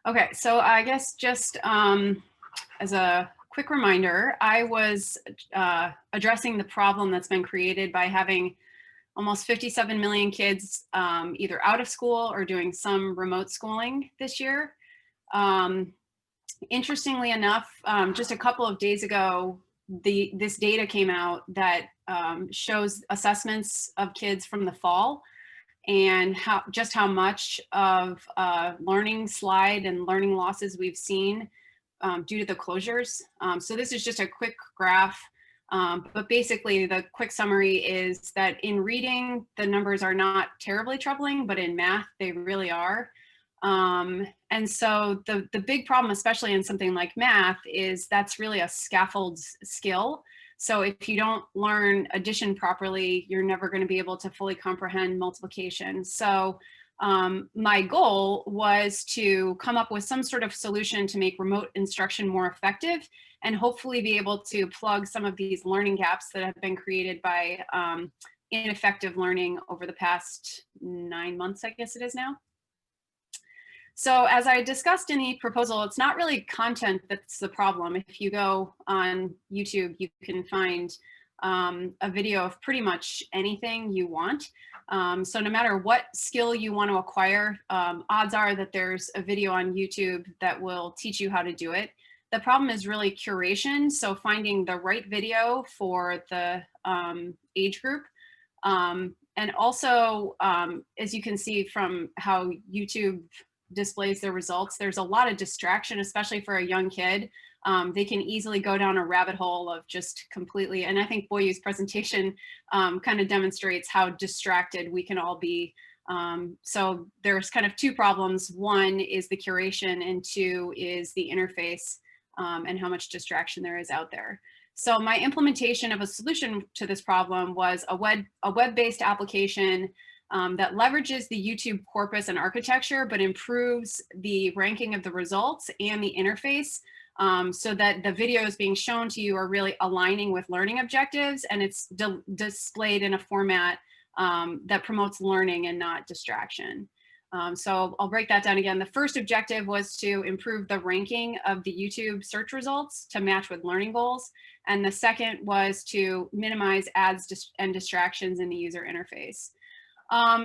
Okay, so I guess just as a quick reminder, I was addressing the problem that's been created by having almost 57 million kids either out of school or doing some remote schooling this year. Um, Interestingly enough, just a couple of days ago, this data came out that shows assessments of kids from the fall and how much of learning slide and learning losses we've seen due to the closures. So this is just a quick graph, but basically the quick summary is that in reading, the numbers are not terribly troubling, but in math, they really are. And so the big problem, especially in something like math, is that's really a scaffold skill. So if you don't learn addition properly, you're never going to be able to fully comprehend multiplication. So my goal was to come up with some sort of solution to make remote instruction more effective and hopefully be able to plug some of these learning gaps that have been created by ineffective learning over the past 9 months, I guess it is now. So as I discussed in the proposal, it's not really content that's the problem. If you go on YouTube, you can find a video of pretty much anything you want. So no matter what skill you want to acquire, odds are that there's a video on YouTube that will teach you how to do it. The problem is really curation. So finding the right video for the age group. And also, as you can see from how YouTube displays their results, there's a lot of distraction, especially for a young kid. They can easily go down a rabbit hole of just completely, and I think Boyu's presentation kind of demonstrates how distracted we can all be. So there's kind of two problems. One is the curation, and two is the interface and how much distraction there is out there. So my implementation of a solution to this problem was a web-based application that leverages the YouTube corpus and architecture, but improves the ranking of the results and the interface so that the videos being shown to you are really aligning with learning objectives, and it's displayed in a format that promotes learning and not distraction. So I'll break that down again. The first objective was to improve the ranking of the YouTube search results to match with learning goals. And the second was to minimize ads and distractions in the user interface.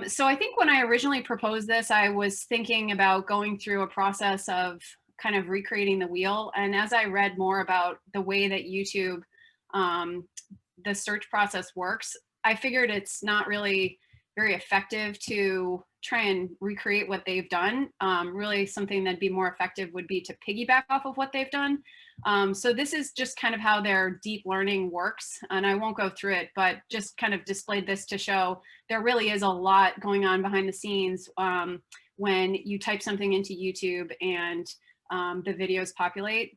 So I think when I originally proposed this, I was thinking about going through a process of kind of recreating the wheel. And as I read more about the way that YouTube, the search process works, I figured it's not really very effective to try and recreate what they've done. Really something that'd be more effective would be to piggyback off of what they've done. So this is just kind of how their deep learning works. And I won't go through it, but just kind of displayed this to show there really is a lot going on behind the scenes when you type something into YouTube and the videos populate.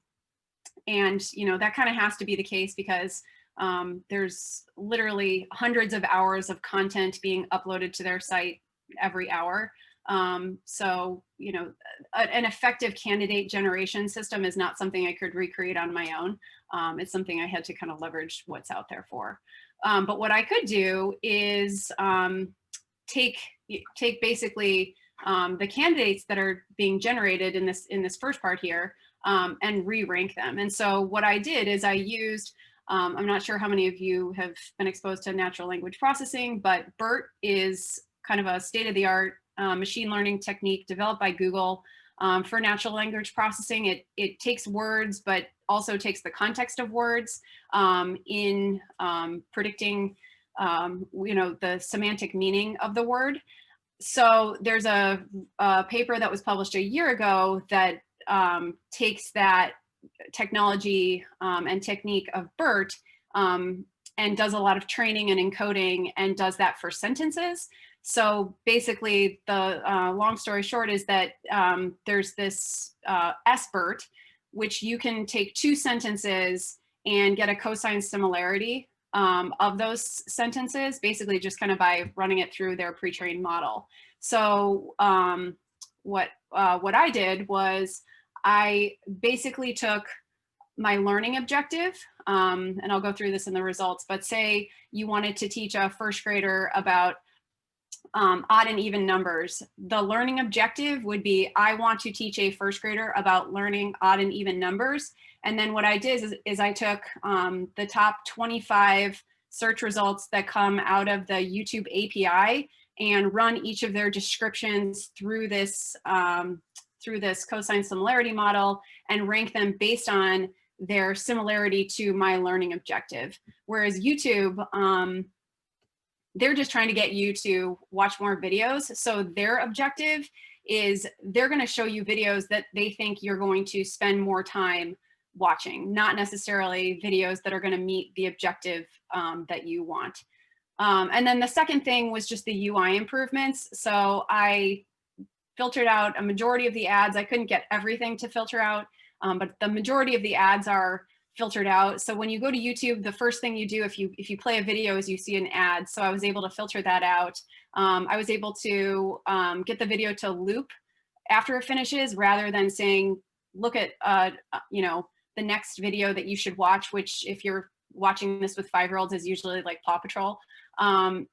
And that kind of has to be the case because there's literally hundreds of hours of content being uploaded to their site every hour. So, an effective candidate generation system is not something I could recreate on my own. It's something I had to kind of leverage what's out there for. But what I could do is take basically the candidates that are being generated in this first part here and re-rank them. And so what I did is I used I'm not sure how many of you have been exposed to natural language processing, but BERT is kind of a state-of-the-art machine learning technique developed by Google for natural language processing. It takes words, but also takes the context of words in predicting, the semantic meaning of the word. So there's a paper that was published a year ago that takes that technology and technique of BERT and does a lot of training and encoding and does that for sentences. So basically the long story short is that there's this SBERT, which you can take two sentences and get a cosine similarity of those sentences, basically just kind of by running it through their pre-trained model. So what I did was I basically took my learning objective, and I'll go through this in the results, but say you wanted to teach a first grader about odd and even numbers. The learning objective would be, I want to teach a first grader about learning odd and even numbers. And then what I did is I took the top 25 search results that come out of the YouTube API and run each of their descriptions through this cosine similarity model and rank them based on their similarity to my learning objective. Whereas YouTube, they're just trying to get you to watch more videos. So their objective is they're going to show you videos that they think you're going to spend more time watching, not necessarily videos that are going to meet the objective that you want. And then the second thing was just the UI improvements. So I filtered out a majority of the ads. I couldn't get everything to filter out, but the majority of the ads are filtered out. So when you go to YouTube, the first thing you do if you play a video is you see an ad. So I was able to filter that out. I was able to get the video to loop after it finishes, rather than saying, look at the next video that you should watch, which if you're watching this with 5-year-olds is usually like Paw Patrol. I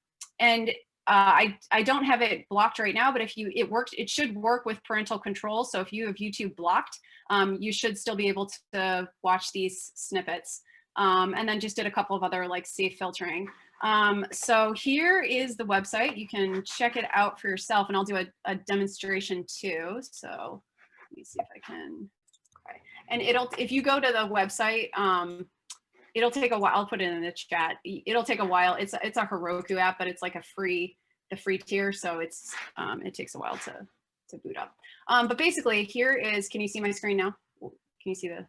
don't have it blocked right now, but if it should work with parental control. So if you have YouTube blocked, you should still be able to watch these snippets. And then just did a couple of other like safe filtering. So here is the website. You can check it out for yourself, and I'll do a demonstration too. So let me see if I can. Okay. And if you go to the website, it'll take a while. I'll put it in the chat. It'll take a while. It's a Heroku app, but it's like the free tier. So it takes a while to boot up. But basically here is, can you see my screen now? Can you see the?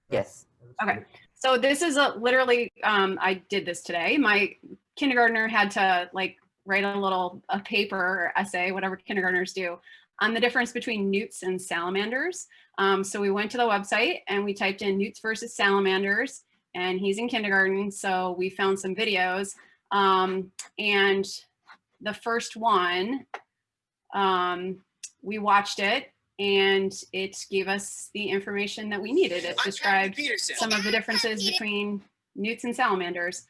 Yes. Okay. So this is literally, I did this today. My kindergartner had to like write a paper or essay, whatever kindergartners do, on the difference between newts and salamanders. So we went to the website and we typed in newts versus salamanders, and he's in kindergarten. So we found some videos, and the first one, we watched it, and it gave us the information that we needed. It described some of the differences between newts and salamanders.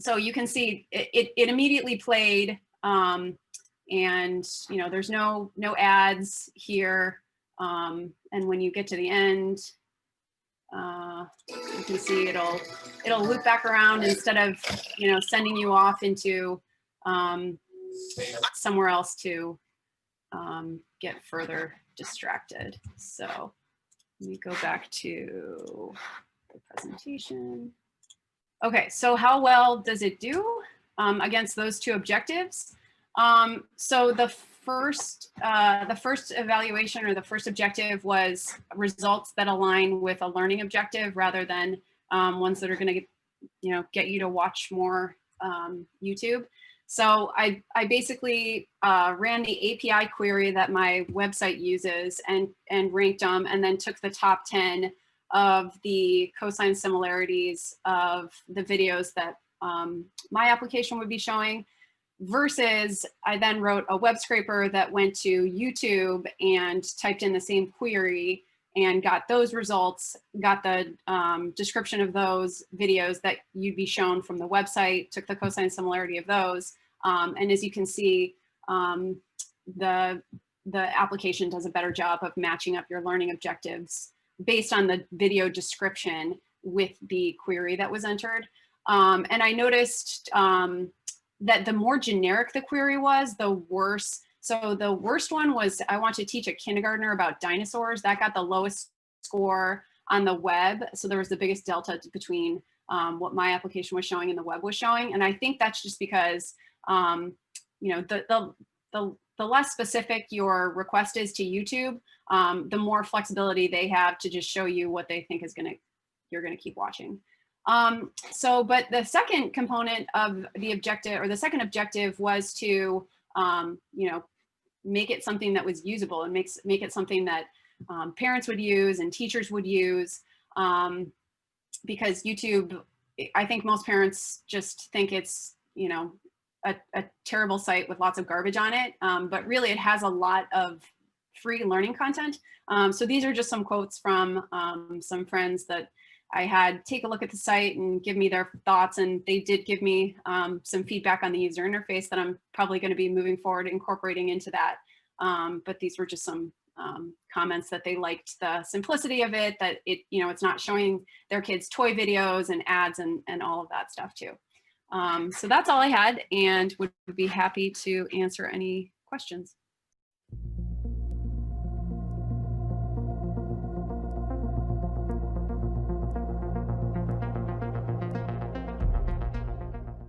So you can see it immediately played, and there's no ads here. And when you get to the end, you can see it'll loop back around instead of sending you off into somewhere else to get further distracted. So let me go back to the presentation. Okay, so how well does it do against those two objectives? So the first evaluation, or the first objective, was results that align with a learning objective rather than ones that are going to get you to watch more YouTube. So I basically ran the API query that my website uses and ranked them, and then took the top 10 of the cosine similarities of the videos that my application would be showing, versus I then wrote a web scraper that went to YouTube and typed in the same query and got those results, got the description of those videos that you'd be shown from the website, took the cosine similarity of those. And as you can see, the application does a better job of matching up your learning objectives based on the video description with the query that was entered. And I noticed that the more generic the query was, the worse. So the worst one was, I want to teach a kindergartner about dinosaurs. That got the lowest score on the web. So there was the biggest delta between what my application was showing and the web was showing. And I think that's just because the less specific your request is to YouTube, the more flexibility they have to just show you what they think is you're gonna keep watching. But the second component of the objective, or the second objective, was to make it something that was usable and make it something that parents would use and teachers would use, because YouTube, I think most parents just think it's a terrible site with lots of garbage on it, but really it has a lot of free learning content. So these are just some quotes from some friends that I had take a look at the site and give me their thoughts, and they did give me some feedback on the user interface that I'm probably going to be moving forward incorporating into that. But these were just some comments that they liked the simplicity of it, that it, you know, it's not showing their kids toy videos and ads and all of that stuff too. So that's all I had, and would be happy to answer any questions.